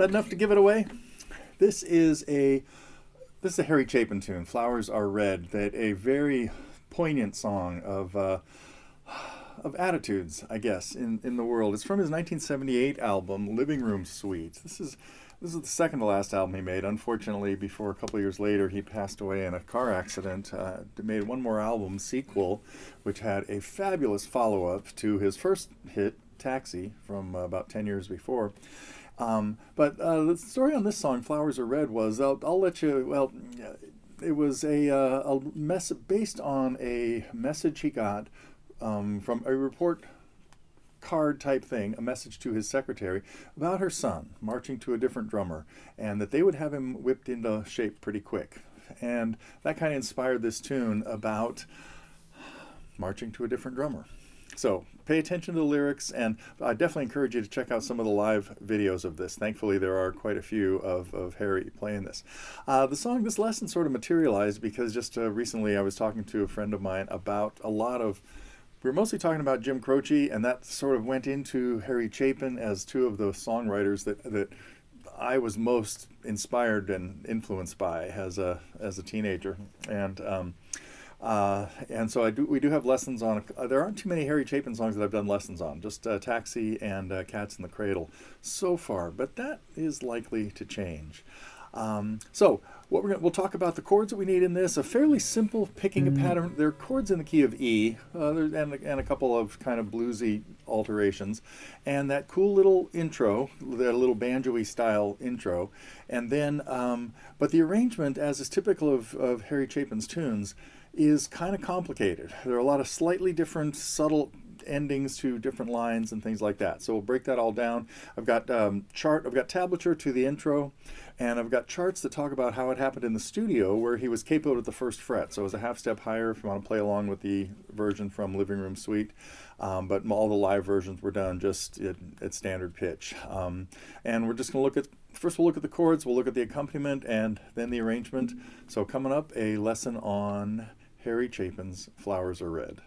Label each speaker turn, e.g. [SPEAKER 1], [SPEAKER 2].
[SPEAKER 1] that enough to give it away? This is a Harry Chapin tune, "Flowers Are Red," that a very poignant song of attitudes, I guess, in the world. It's from his 1978 album, Living Room Suite. This is the second to last album he made. Unfortunately, before a couple of years later, he passed away in a car accident. Made one more album, Sequel, which had a fabulous follow-up to his first hit, Taxi, from about 10 years before. But the story on this song, "Flowers Are Red," was, I'll let you, well, it was a mess based on a message he got from a report card type thing, a message to his secretary about her son marching to a different drummer, and that they would have him whipped into shape pretty quick. And that kind of inspired this tune about marching to a different drummer. So pay attention to the lyrics, and I definitely encourage you to check out some of the live videos of this. Thankfully, there are quite a few of Harry playing this. This lesson sort of materialized because just recently I was talking to a friend of mine about we were mostly talking about Jim Croce, and that sort of went into Harry Chapin as two of the songwriters that I was most inspired and influenced by as a teenager. And so we do have lessons on. There aren't too many Harry Chapin songs that I've done lessons on. Just Taxi and Cats in the Cradle so far, but that is likely to change. So we'll talk about the chords that we need in this. A fairly simple picking a pattern. There are chords in the key of E, and a couple of kind of bluesy alterations, and that cool little intro, that little banjo-y style intro, and then but the arrangement, as is typical of Harry Chapin's tunes, is kind of complicated. There are a lot of slightly different, subtle endings to different lines and things like that. So we'll break that all down. I've got tablature to the intro, and I've got charts that talk about how it happened in the studio, where he was capoed at the first fret. So it was a half step higher if you want to play along with the version from Living Room Suite. But all the live versions were done just at standard pitch. And we're just going to we'll look at the chords, we'll look at the accompaniment, and then the arrangement. So coming up, a lesson on Harry Chapin's "Flowers Are Red."